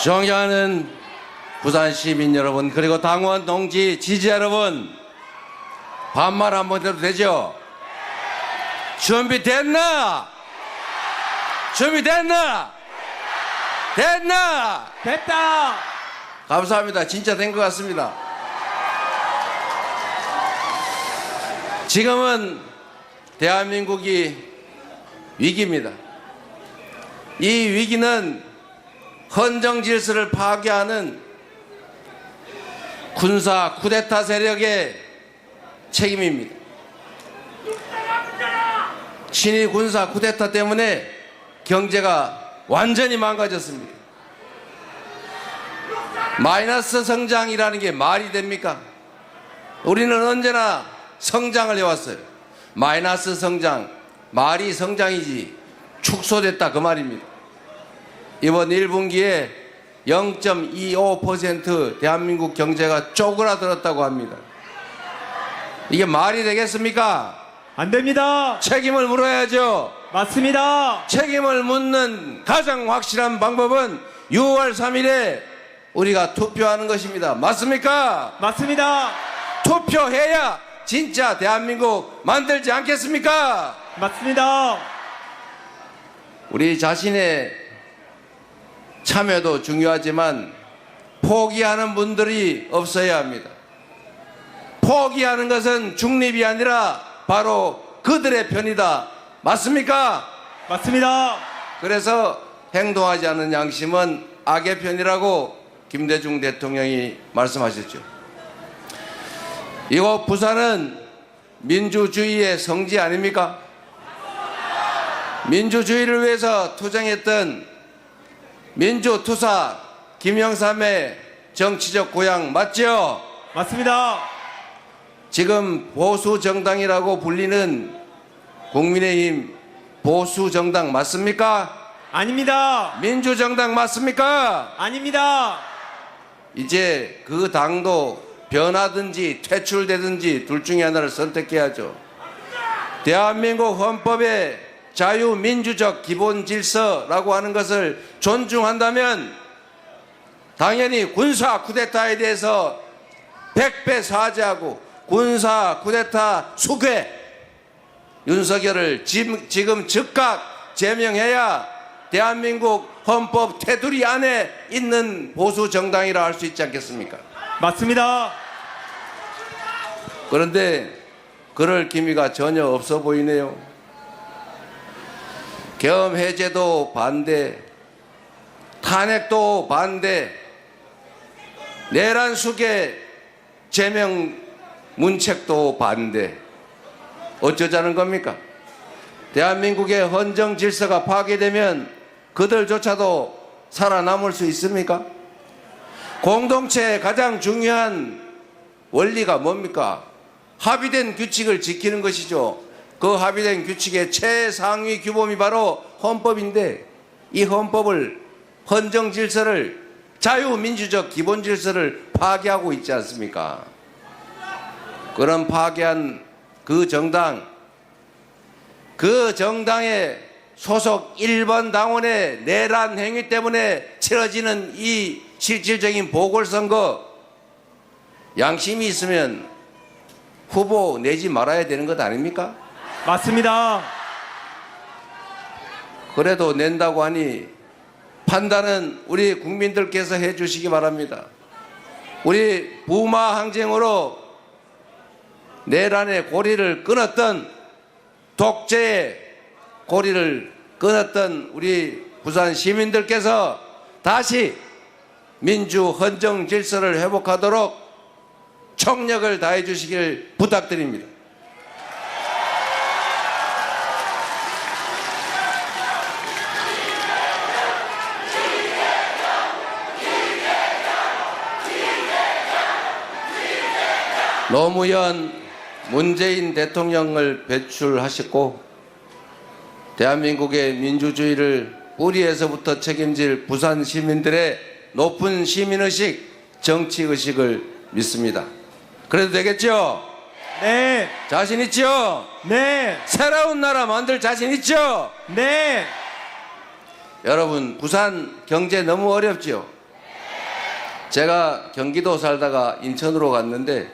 존경하는 부산 시민 여러분, 그리고 당원 동지 지지자 여러분, 반말 한번 해도 되죠? 준비됐나? 준비됐나? 됐나? 됐다! 감사합니다. 진짜 된 것 같습니다. 지금은 대한민국이 위기입니다. 이 위기는 헌정 질서를 파괴하는 군사 쿠데타 세력의 책임입니다. 친위 군사 쿠데타 때문에 경제가 완전히 망가졌습니다. 마이너스 성장이라는 게 말이 됩니까? 우리는 언제나 성장을 해왔어요. 마이너스 성장, 말이 성장이지 축소됐다 그 말입니다. 이번 1분기에 0.25% 대한민국 경제가 쪼그라들었다고 합니다. 이게 말이 되겠습니까? 안 됩니다! 책임을 물어야죠. 맞습니다! 책임을 묻는 가장 확실한 방법은 6월 3일에 우리가 투표하는 것입니다. 맞습니까? 맞습니다! 투표해야 진짜 대한민국 만들지 않겠습니까? 맞습니다! 우리 자신의 참여도 중요하지만 포기하는 분들이 없어야 합니다. 포기하는 것은 중립이 아니라 바로 그들의 편이다. 맞습니까? 맞습니다! 그래서 행동하지 않는 양심은 악의 편이라고 김대중 대통령이 말씀하셨죠. 이곳 부산은 민주주의의 성지 아닙니까? 민주주의를 위해서 투쟁했던 민주투사 김영삼의 정치적 고향 맞죠? 맞습니다! 지금 보수정당이라고 불리는 국민의힘 보수정당 맞습니까? 아닙니다! 민주정당 맞습니까? 아닙니다! 이제 그 당도 변하든지 퇴출되든지 둘 중에 하나를 선택해야죠. 대한민국 헌법에 자유민주적 기본 질서라고 하는 것을 존중한다면 당연히 군사 쿠데타에 대해서 100배 사죄하고 군사 쿠데타 수괴 윤석열을 지금 즉각 제명해야 대한민국 헌법 테두리 안에 있는 보수 정당이라 할 수 있지 않겠습니까? 맞습니다! 그런데 그럴 기미가 전혀 없어 보이네요. 계엄 해제도 반대, 탄핵도 반대, 내란 수괴 제명 문책도 반대. 어쩌자는 겁니까? 대한민국의 헌정 질서가 파괴되면 그들조차도 살아남을 수 있습니까? 공동체의 가장 중요한 원리가 뭡니까? 합의된 규칙을 지키는 것이죠. 그 합의된 규칙의 최상위 규범이 바로 헌법인데 이 헌법을, 헌정 질서를, 자유민주적 기본 질서를 파괴하고 있지 않습니까? 그런 파괴한 그 정당, 그 정당의 소속 1번 당원의 내란 행위 때문에 치러지는 이 실질적인 보궐선거, 양심이 있으면 후보 내지 말아야 되는 것 아닙니까? 맞습니다! 그래도 낸다고 하니 판단은 우리 국민들께서 해주시기 바랍니다. 우리 부마 항쟁으로 내란의 고리를 끊었던, 독재의 고리를 끊었던 우리 부산 시민들께서 다시 민주 헌정 질서를 회복하도록 총력을 다해 주시길 부탁드립니다. 노무현, 문재인 대통령을 배출하셨고 대한민국의 민주주의를 뿌리에서부터 책임질 부산 시민들의 높은 시민의식, 정치의식을 믿습니다. 그래도 되겠죠? 네! 자신 있죠? 네! 새로운 나라 만들 자신 있죠? 네! 여러분, 부산 경제 너무 어렵죠? 제가 경기도 살다가 인천으로 갔는데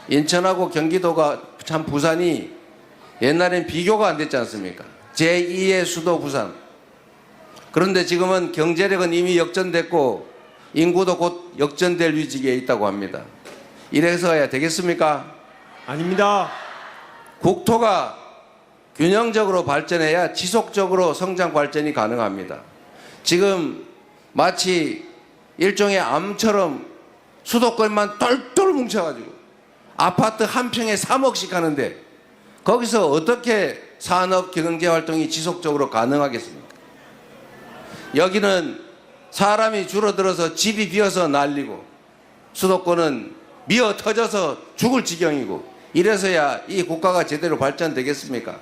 인천하고 경기도가 참 부산이 옛날엔 비교가 안 됐지 않습니까? 제2의 수도 부산. 그런데 지금은 경제력은 이미 역전됐고 인구도 곧 역전될 위기에 있다고 합니다. 이래서야 되겠습니까? 아닙니다. 국토가 균형적으로 발전해야 지속적으로 성장 발전이 가능합니다. 지금 마치 일종의 암처럼 수도권만 똘똘 뭉쳐가지고 아파트 한 평에 3억씩 하는데 거기서 어떻게 산업 경제 활동이 지속적으로 가능하겠습니까? 여기는 사람이 줄어들어서 집이 비어서 난리고 수도권은 미어 터져서 죽을 지경이고 이래서야 이 국가가 제대로 발전되겠습니까?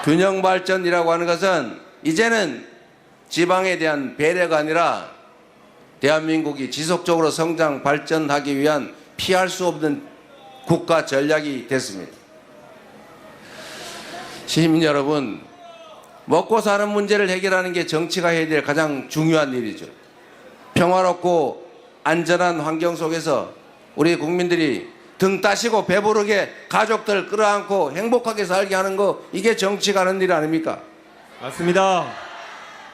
균형 발전이라고 하는 것은 이제는 지방에 대한 배려가 아니라 대한민국이 지속적으로 성장 발전하기 위한 피할 수 없는 국가 전략이 됐습니다. 시민 여러분, 먹고 사는 문제를 해결하는 게 정치가 해야 될 가장 중요한 일이죠. 평화롭고 안전한 환경 속에서 우리 국민들이 등 따시고 배부르게 가족들 끌어안고 행복하게 살게 하는 거, 이게 정치가 하는 일 아닙니까? 맞습니다.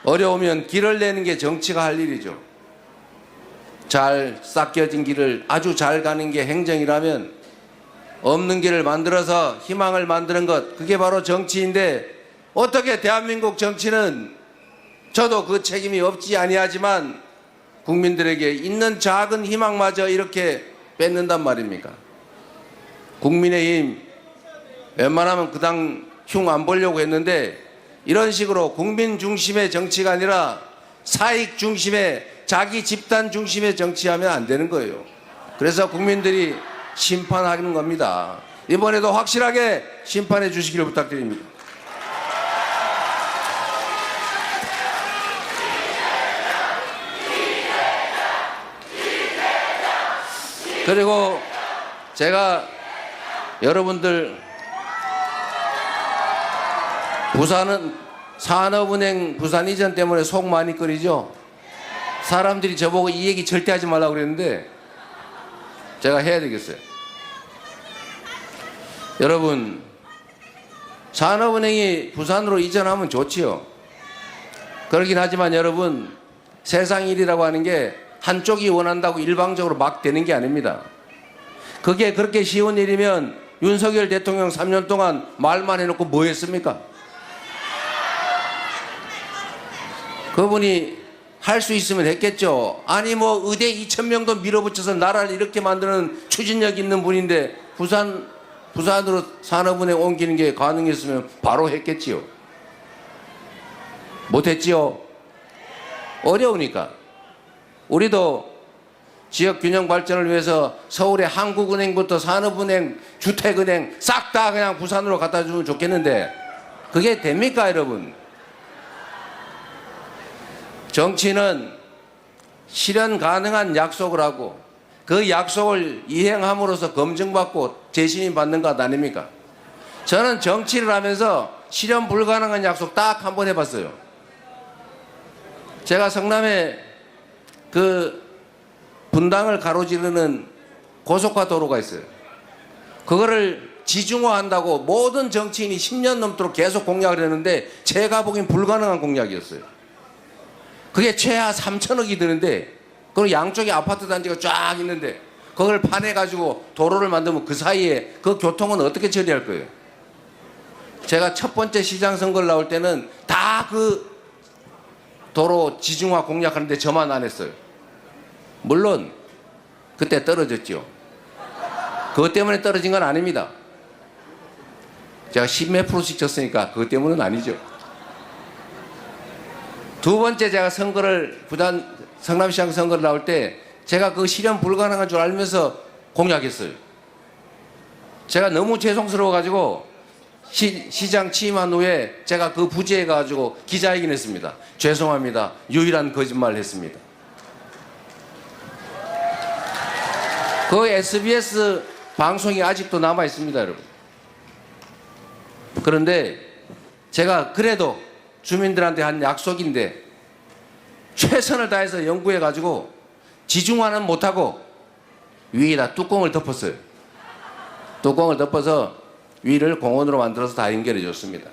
어려우면 길을 내는 게 정치가 할 일이죠. 잘 닦여진 길을 아주 잘 가는 게 행정이라면 없는 길을 만들어서 희망을 만드는 것, 그게 바로 정치인데 어떻게 대한민국 정치는 저도 그 책임이 없지 아니하지만 국민들에게 있는 작은 희망마저 이렇게 뺏는단 말입니까? 국민의힘 웬만하면 그 당 흉 안 보려고 했는데 이런 식으로 국민 중심의 정치가 아니라 사익 중심의, 자기 집단 중심의 정치하면 안 되는 거예요. 그래서 국민들이 심판하는 겁니다. 이번에도 확실하게 심판해 주시기를 부탁드립니다. 그리고 제가 여러분들 부산은 산업은행 부산 이전 때문에 속 많이 끓이죠. 사람들이 저보고 이 얘기 절대 하지 말라고 그랬는데 제가 해야 되겠어요. 여러분, 산업은행이 부산으로 이전하면 좋지요. 그러긴 하지만 여러분, 세상 일이라고 하는 게 한쪽이 원한다고 일방적으로 막 되는 게 아닙니다. 그게 그렇게 쉬운 일이면 윤석열 대통령 3년 동안 말만 해놓고 뭐 했습니까? 그분이 할 수 있으면 했겠죠. 아니 뭐 의대 2,000명도 밀어붙여서 나라를 이렇게 만드는 추진력 있는 분인데 부산으로 산업은행 옮기는 게 가능했으면 바로 했겠지요. 못했지요. 어려우니까. 우리도 지역 균형 발전을 위해서 서울의 한국은행부터 산업은행, 주택은행 싹 다 그냥 부산으로 갖다 주면 좋겠는데 그게 됩니까, 여러분? 정치는 실현 가능한 약속을 하고 그 약속을 이행함으로써 검증받고 재신임 받는 것 아닙니까? 저는 정치를 하면서 실현 불가능한 약속 딱 한 번 해봤어요. 제가 성남에 그 분당을 가로지르는 고속화 도로가 있어요. 그거를 지중화한다고 모든 정치인이 10년 넘도록 계속 공약을 했는데 제가 보기엔 불가능한 공약이었어요. 그게 최하 3천억이 드는데 그리고 양쪽에 아파트 단지가 쫙 있는데 그걸 파내가지고 도로를 만들면 그 사이에 그 교통은 어떻게 처리할 거예요? 제가 첫 번째 시장 선거를 나올 때는 다 그 도로 지중화 공약하는데 저만 안 했어요. 물론 그때 떨어졌죠. 그것 때문에 떨어진 건 아닙니다. 제가 10몇 프로씩 졌으니까 그것 때문은 아니죠. 두 번째 제가 선거를 부산 성남시장 선거를 나올 때 제가 그 실현 불가능한 줄 알면서 공약했어요. 제가 너무 죄송스러워 가지고 시장 취임한 후에 제가 그 부재해 가지고 기자회견 했습니다. 죄송합니다. 유일한 거짓말을 했습니다. 그 SBS 방송이 아직도 남아 있습니다, 여러분. 그런데 제가 그래도 주민들한테 한 약속인데 최선을 다해서 연구해 가지고 지중화는 못하고 위에다 뚜껑을 덮었어요. 뚜껑을 덮어서 위를 공원으로 만들어서 다 연결해 줬습니다.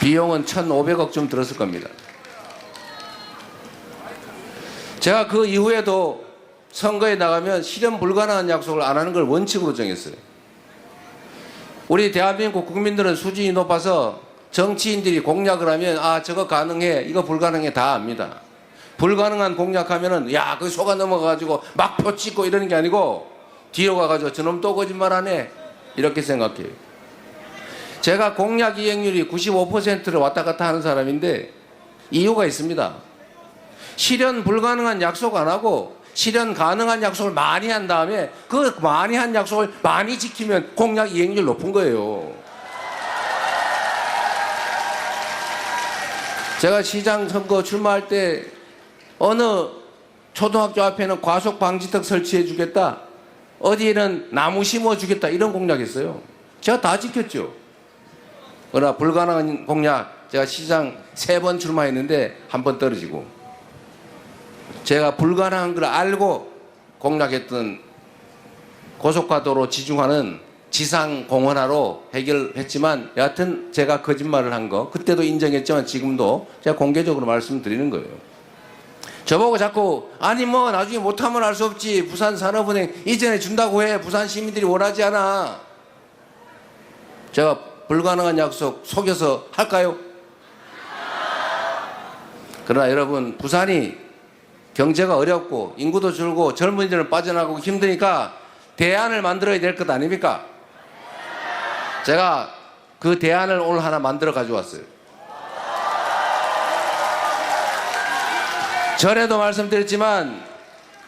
비용은 1,500억쯤 들었을 겁니다. 제가 그 이후에도 선거에 나가면 실현 불가능한 약속을 안 하는 걸 원칙으로 정했어요. 우리 대한민국 국민들은 수준이 높아서 정치인들이 공약을 하면 아 저거 가능해 이거 불가능해 다 압니다. 불가능한 공약하면은 야 그 속아 넘어가가지고 막 표 찍고 이러는 게 아니고 뒤로 가가지고 저놈 또 거짓말하네 이렇게 생각해요. 제가 공약 이행률이 95%를 왔다 갔다 하는 사람인데 이유가 있습니다. 실현 불가능한 약속 안 하고 실현 가능한 약속을 많이 한 다음에 그 많이 한 약속을 많이 지키면 공약 이행률 높은 거예요. 제가 시장 선거 출마할 때 어느 초등학교 앞에는 과속 방지턱 설치해 주겠다, 어디에는 나무 심어 주겠다 이런 공약했어요. 제가 다 지켰죠. 그러나 불가능한 공약 제가 시장 3번 출마했는데 한 번 떨어지고, 제가 불가능한 걸 알고 공약했던 고속화도로 지중화는 지상공원화로 해결했지만 여하튼 제가 거짓말을 한 거 그때도 인정했지만 지금도 제가 공개적으로 말씀드리는 거예요. 저보고 자꾸 아니 뭐 나중에 못하면 알 수 없지, 부산산업은행 이전에 준다고 해, 부산 시민들이 원하지 않아. 제가 불가능한 약속 속여서 할까요? 그러나 여러분, 부산이 경제가 어렵고 인구도 줄고 젊은이들은 빠져나가고 힘드니까 대안을 만들어야 될 것 아닙니까? 제가 그 대안을 오늘 하나 만들어 가져왔어요. 전에도 말씀드렸지만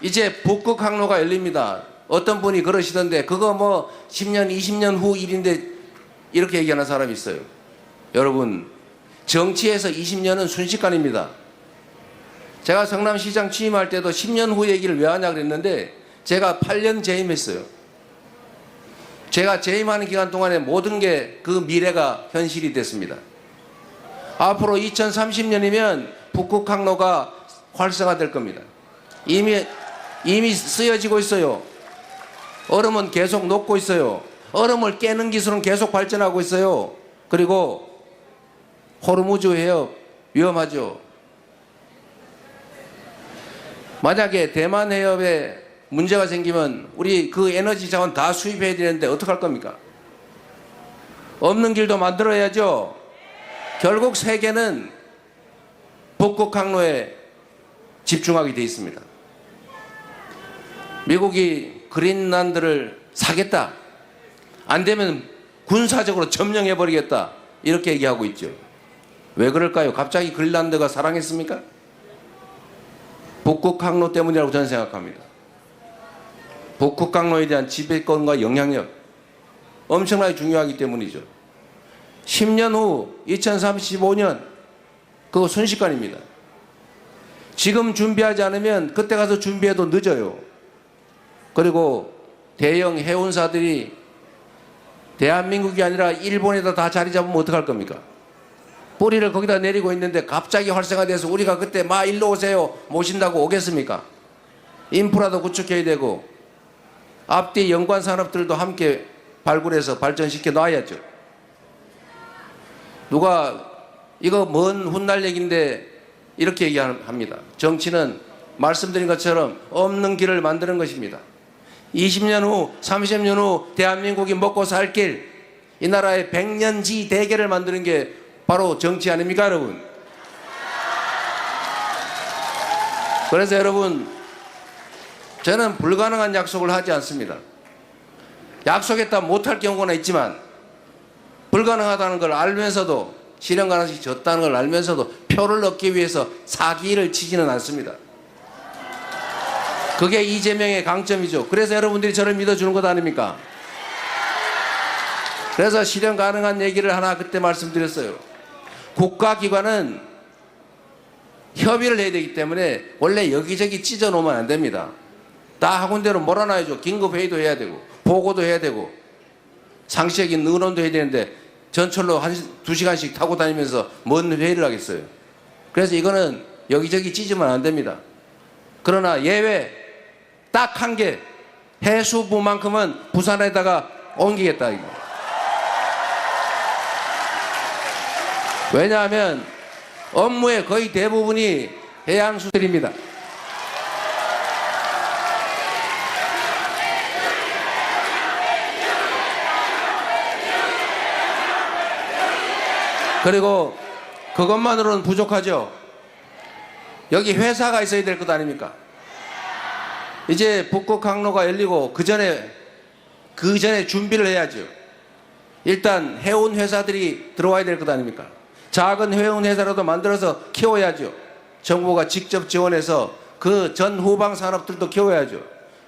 이제 북극 항로가 열립니다. 어떤 분이 그러시던데 그거 뭐 10년 20년 후 일인데 이렇게 얘기하는 사람이 있어요. 여러분, 정치에서 20년은 순식간입니다. 제가 성남시장 취임할 때도 10년 후 얘기를 왜 하냐 그랬는데 제가 8년 재임했어요. 제가 재임하는 기간 동안에 모든 게 그 미래가 현실이 됐습니다. 앞으로 2030년이면 북극 항로가 활성화될 겁니다. 이미 쓰여지고 있어요. 얼음은 계속 녹고 있어요. 얼음을 깨는 기술은 계속 발전하고 있어요. 그리고 호르무즈 해협 위험하죠. 만약에 대만 해협에 문제가 생기면 우리 그 에너지 자원 다 수입해야 되는데 어떡할 겁니까? 없는 길도 만들어야죠. 결국 세계는 북극 항로에 집중하게 돼 있습니다. 미국이 그린란드를 사겠다, 안 되면 군사적으로 점령해 버리겠다 이렇게 얘기하고 있죠. 왜 그럴까요? 갑자기 그린란드가 사랑했습니까? 북극 항로 때문이라고 저는 생각합니다. 북극 항로에 대한 지배권과 영향력 엄청나게 중요하기 때문이죠. 10년 후 2035년 그거 순식간입니다. 지금 준비하지 않으면 그때 가서 준비해도 늦어요. 그리고 대형 해운사들이 대한민국이 아니라 일본에다 다 자리 잡으면 어떡할 겁니까? 뿌리를 거기다 내리고 있는데 갑자기 활성화돼서 우리가 그때 막 일로 오세요 모신다고 오겠습니까? 인프라도 구축해야 되고 앞뒤 연관 산업들도 함께 발굴해서 발전시켜 놔야죠. 누가 이거 먼 훗날 얘기인데 이렇게 얘기합니다. 정치는 말씀드린 것처럼 없는 길을 만드는 것입니다. 20년 후, 30년 후 대한민국이 먹고 살 길, 이 나라의 100년지 대계를 만드는 게 바로 정치 아닙니까, 여러분? 그래서 여러분, 저는 불가능한 약속을 하지 않습니다. 약속했다 못할 경우는 있지만 불가능하다는 걸 알면서도, 실현 가능성이 적다는 걸 알면서도 표를 얻기 위해서 사기를 치지는 않습니다. 그게 이재명의 강점이죠. 그래서 여러분들이 저를 믿어주는 것 아닙니까? 그래서 실현 가능한 얘기를 하나 그때 말씀드렸어요. 국가기관은 협의를 해야 되기 때문에 원래 여기저기 찢어놓으면 안 됩니다. 다 학원 대로 몰아놔야죠. 긴급회의도 해야 되고 보고도 해야 되고 상시적인 의논도 해야 되는데 전철로 2시간씩 타고 다니면서 뭔 회의를 하겠어요. 그래서 이거는 여기저기 찢으면 안 됩니다. 그러나 예외 딱 한 개, 해수부만큼은 부산에다가 옮기겠다 이거. 왜냐하면 업무의 거의 대부분이 해양수들입니다. 그리고 그것만으로는 부족하죠. 여기 회사가 있어야 될 것 아닙니까? 이제 북극 항로가 열리고 그 전에 준비를 해야죠. 일단 해운 회사들이 들어와야 될 것 아닙니까? 작은 해운 회사라도 만들어서 키워야죠. 정부가 직접 지원해서 그 전 후방 산업들도 키워야죠.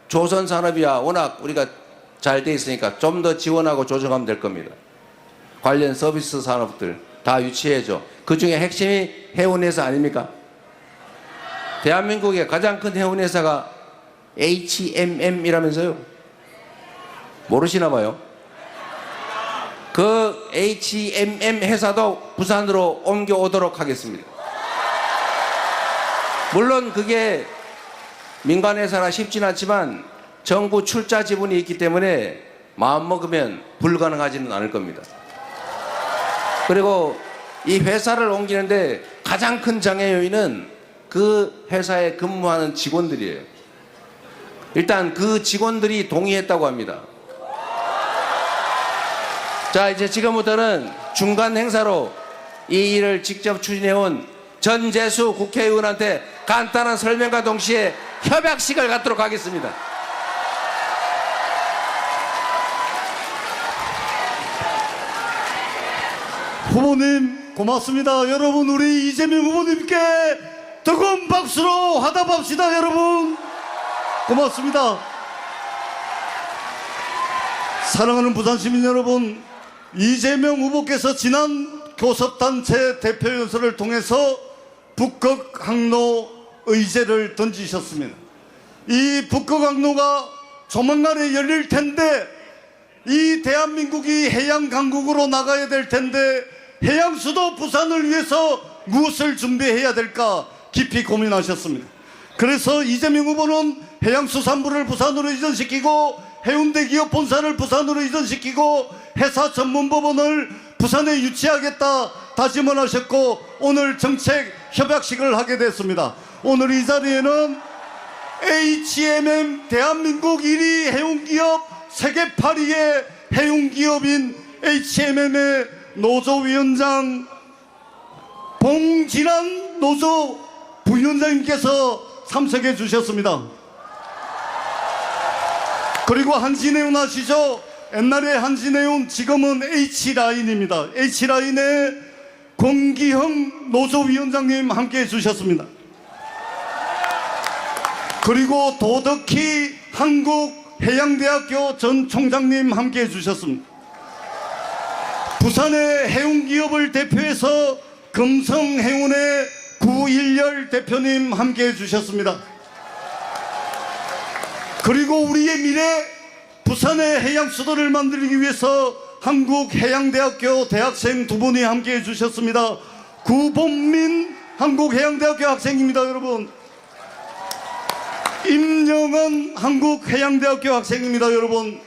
조선 산업이야 워낙 우리가 잘 돼 있으니까 좀 더 지원하고 조정하면 될 겁니다. 관련 서비스 산업들 다 유치해줘. 그 중에 핵심이 해운회사 아닙니까? 대한민국의 가장 큰 해운회사가 HMM이라면서요? 모르시나 봐요. 그 HMM 회사도 부산으로 옮겨오도록 하겠습니다. 물론 그게 민간회사라 쉽진 않지만 정부 출자 지분이 있기 때문에 마음먹으면 불가능하지는 않을 겁니다. 그리고 이 회사를 옮기는데 가장 큰 장애 요인은 그 회사에 근무하는 직원들이에요. 일단 그 직원들이 동의했다고 합니다. 자, 이제 지금부터는 중간 행사로 이 일을 직접 추진해온 전재수 국회의원한테 간단한 설명과 동시에 협약식을 갖도록 하겠습니다. 후보님 고맙습니다. 여러분 우리 이재명 후보님께 뜨거운 박수로 화답합시다. 여러분 고맙습니다. 사랑하는 부산시민 여러분, 이재명 후보께서 지난 교섭단체 대표연설을 통해서 북극 항로 의제를 던지셨습니다. 이 북극 항로가 조만간에 열릴 텐데 이 대한민국이 해양 강국으로 나가야 될 텐데 해양 수도 부산을 위해서 무엇을 준비해야 될까 깊이 고민하셨습니다. 그래서 이재명 후보는 해양수산부를 부산으로 이전시키고 해운대 기업 본사를 부산으로 이전시키고 해사 전문법원을 부산에 유치하겠다 다짐을 하셨고 오늘 정책 협약식을 하게 됐습니다. 오늘 이 자리에는 HMM 대한민국 1위 해운기업 세계 8위의 해운기업인 HMM의 노조위원장 봉진환 노조 부위원장님께서 참석해 주셨습니다. 그리고 한진해운 아시죠? 옛날에 한진해운 지금은 H라인입니다. H라인의 권기형 노조위원장님 함께해 주셨습니다. 그리고 도덕희 한국해양대학교 전 총장님 함께해 주셨습니다. 부산의 해운기업을 대표해서 금성해운의 구일열 대표님 함께해 주셨습니다. 그리고 우리의 미래 부산의 해양수도를 만들기 위해서 한국해양대학교 대학생 두 분이 함께해 주셨습니다. 구본민 한국해양대학교 학생입니다. 여러분, 임영은 한국해양대학교 학생입니다. 여러분,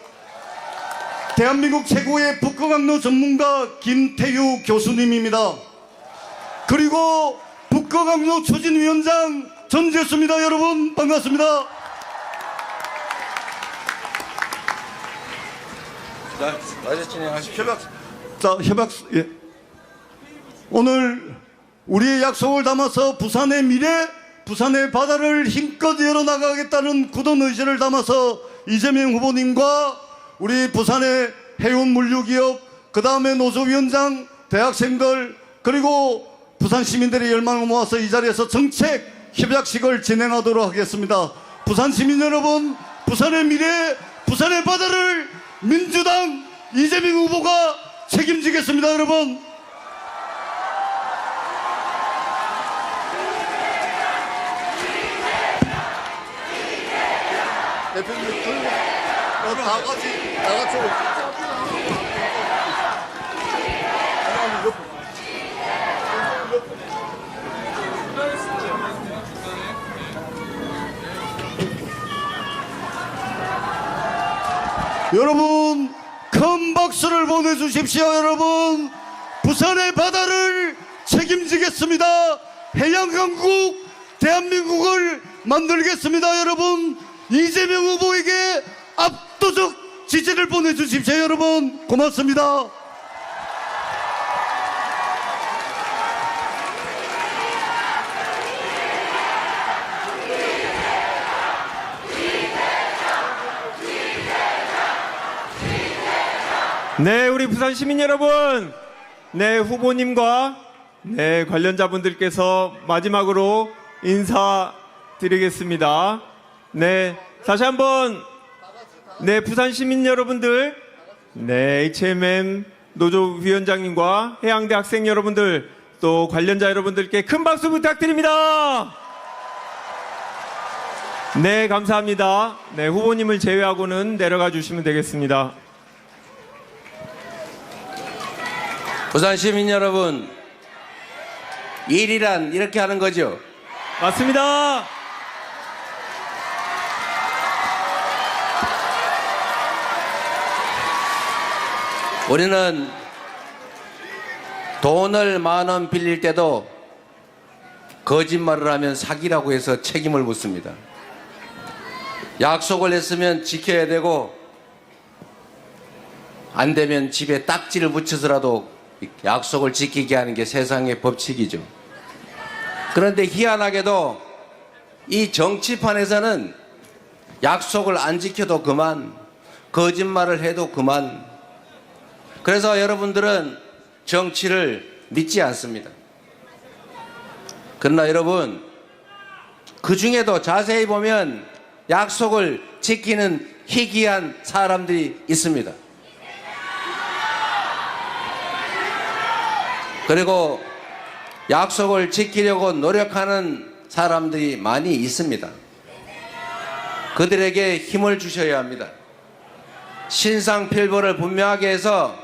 대한민국 최고의 북극항로 전문가 김태유 교수님입니다. 그리고 북극항로 추진위원장 전재수입니다. 여러분 반갑습니다. 자, 다시 진행하십시오. 협약, 예. 오늘 우리의 약속을 담아서 부산의 미래, 부산의 바다를 힘껏 열어나가겠다는 굳은 의지를 담아서 이재명 후보님과 우리 부산의 해운물류기업, 그 다음에 노조위원장, 대학생들, 그리고 부산 시민들의 열망을 모아서 이 자리에서 정책 협약식을 진행하도록 하겠습니다. 부산 시민 여러분, 부산의 미래, 부산의 바다를 민주당 이재명 후보가 책임지겠습니다. 여러분, 대표님 다 같이 오고 여러분 큰 박수를 보내주십시오. 여러분 부산의 바다를 책임지겠습니다. 해양강국 대한민국을 만들겠습니다. 여러분 이재명 후보에게 압도적 지지를 보내주십시오. 여러분 고맙습니다. 네, 우리 부산 시민 여러분, 네, 후보님과 네, 관련자분들께서 마지막으로 인사드리겠습니다. 네, 다시 한번 네, 부산 시민 여러분들, 네, HMM 노조위원장님과 해양대 학생 여러분들, 또 관련자 여러분들께 큰 박수 부탁드립니다. 네, 감사합니다. 네, 후보님을 제외하고는 내려가 주시면 되겠습니다. 부산 시민 여러분, 일이란 이렇게 하는 거죠. 맞습니다. 우리는 돈을 10,000원 빌릴 때도 거짓말을 하면 사기라고 해서 책임을 묻습니다. 약속을 했으면 지켜야 되고 안 되면 집에 딱지를 붙여서라도 약속을 지키게 하는 게 세상의 법칙이죠. 그런데 희한하게도 이 정치판에서는 약속을 안 지켜도 그만, 거짓말을 해도 그만. 그래서 여러분들은 정치를 믿지 않습니다. 그러나 여러분, 그 중에도 자세히 보면 약속을 지키는 희귀한 사람들이 있습니다. 그리고 약속을 지키려고 노력하는 사람들이 많이 있습니다. 그들에게 힘을 주셔야 합니다. 신상필벌을 분명하게 해서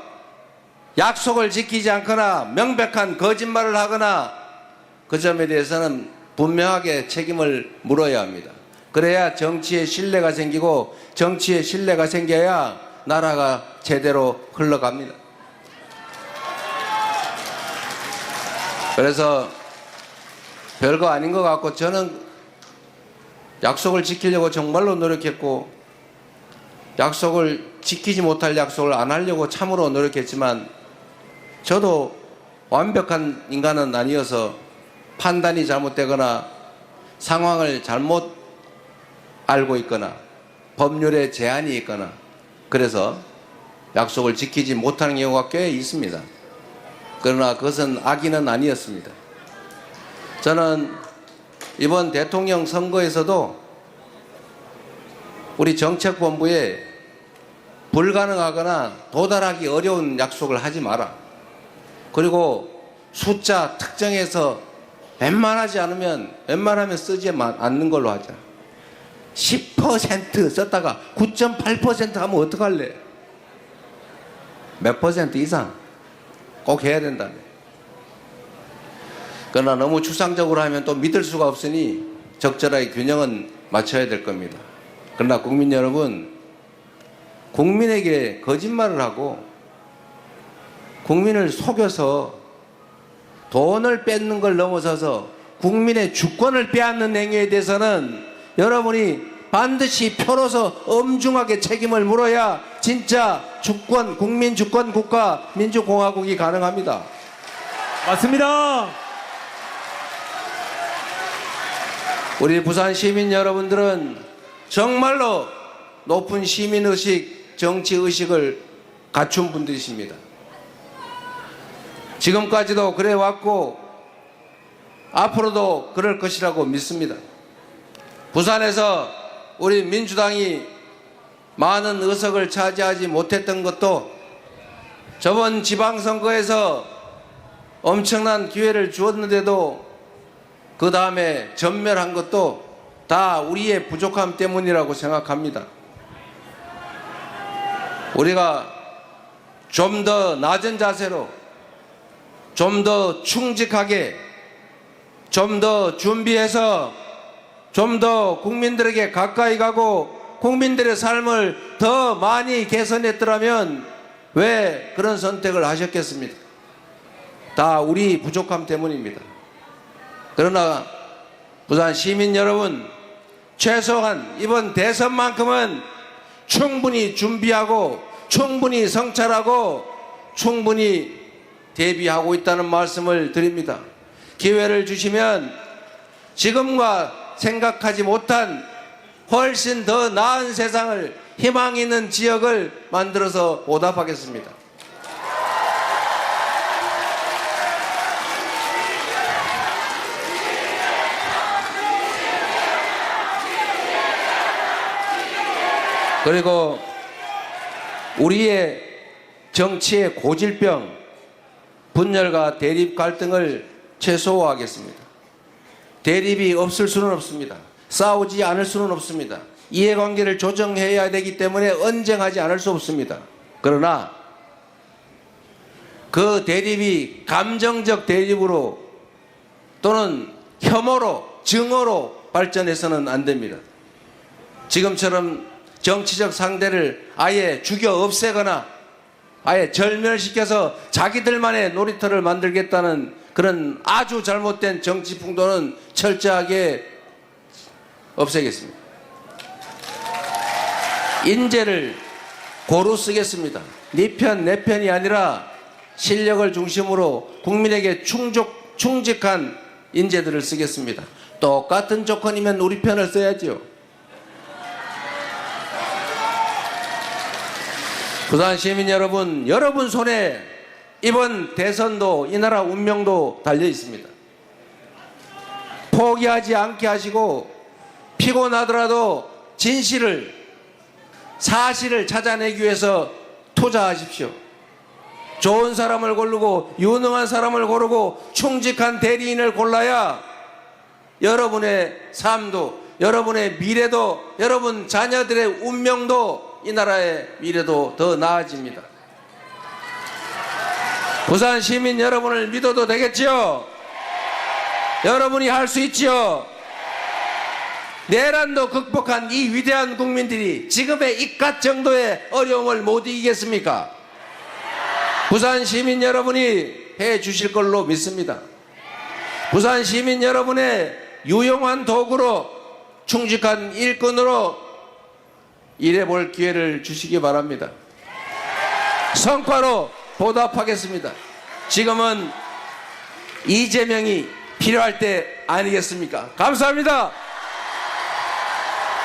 약속을 지키지 않거나 명백한 거짓말을 하거나 그 점에 대해서는 분명하게 책임을 물어야 합니다. 그래야 정치에 신뢰가 생기고 정치에 신뢰가 생겨야 나라가 제대로 흘러갑니다. 그래서 별거 아닌 것 같고 저는 약속을 지키려고 정말로 노력했고 약속을 지키지 못할 약속을 안 하려고 참으로 노력했지만 저도 완벽한 인간은 아니어서 판단이 잘못되거나 상황을 잘못 알고 있거나 법률에 제한이 있거나 그래서 약속을 지키지 못하는 경우가 꽤 있습니다. 그러나 그것은 악의는 아니었습니다. 저는 이번 대통령 선거에서도 우리 정책본부에 불가능하거나 도달하기 어려운 약속을 하지 마라. 그리고 숫자 특정해서 웬만하면 쓰지 않는 걸로 하자. 10% 썼다가 9.8% 하면 어떡할래? 몇 퍼센트 이상 꼭 해야 된다며. 그러나 너무 추상적으로 하면 또 믿을 수가 없으니 적절하게 균형은 맞춰야 될 겁니다. 그러나 국민 여러분, 국민에게 거짓말을 하고 국민을 속여서 돈을 뺏는 걸 넘어서서 국민의 주권을 빼앗는 행위에 대해서는 여러분이 반드시 표로서 엄중하게 책임을 물어야 진짜 주권, 국민 주권 국가 민주공화국이 가능합니다. 맞습니다. 우리 부산 시민 여러분들은 정말로 높은 시민의식, 정치의식을 갖춘 분들이십니다. 지금까지도 그래 왔고 앞으로도 그럴 것이라고 믿습니다. 부산에서 우리 민주당이 많은 의석을 차지하지 못했던 것도 저번 지방선거에서 엄청난 기회를 주었는데도 그 다음에 전멸한 것도 다 우리의 부족함 때문이라고 생각합니다. 우리가 좀 더 낮은 자세로, 좀 더 충직하게, 좀 더 준비해서 좀 더 국민들에게 가까이 가고 국민들의 삶을 더 많이 개선했더라면 왜 그런 선택을 하셨겠습니까? 다 우리 부족함 때문입니다. 그러나 부산 시민 여러분, 최소한 이번 대선만큼은 충분히 준비하고 충분히 성찰하고 충분히 대비하고 있다는 말씀을 드립니다. 기회를 주시면 지금과 생각하지 못한 훨씬 더 나은 세상을, 희망 있는 지역을 만들어서 보답하겠습니다. 그리고 우리의 정치의 고질병, 분열과 대립 갈등을 최소화하겠습니다. 대립이 없을 수는 없습니다. 싸우지 않을 수는 없습니다. 이해관계를 조정해야 되기 때문에 언쟁하지 않을 수 없습니다. 그러나 그 대립이 감정적 대립으로 또는 혐오로, 증오로 발전해서는 안 됩니다. 지금처럼 정치적 상대를 아예 죽여 없애거나 아예 절멸시켜서 자기들만의 놀이터를 만들겠다는 그런 아주 잘못된 정치 풍도는 철저하게 없애겠습니다. 인재를 고루 쓰겠습니다. 네 편, 내 편이 아니라 실력을 중심으로 국민에게 충직한 인재들을 쓰겠습니다. 똑같은 조건이면 우리 편을 써야지요. 부산 시민 여러분, 여러분 손에 이번 대선도 이 나라 운명도 달려 있습니다. 포기하지 않게 하시고 피곤하더라도 진실을, 사실을 찾아내기 위해서 투자하십시오. 좋은 사람을 고르고 유능한 사람을 고르고 충직한 대리인을 골라야 여러분의 삶도, 여러분의 미래도, 여러분 자녀들의 운명도, 이 나라의 미래도 더 나아집니다. 부산 시민 여러분을 믿어도 되겠지요? 여러분이 할 수 있지요? 내란도 극복한 이 위대한 국민들이 지금의 이깟 정도의 어려움을 못 이기겠습니까? 부산 시민 여러분이 해 주실 걸로 믿습니다. 부산 시민 여러분의 유용한 도구로, 충직한 일꾼으로 일해볼 기회를 주시기 바랍니다. 성과로 보답하겠습니다. 지금은 이재명이 필요할 때 아니겠습니까? 감사합니다.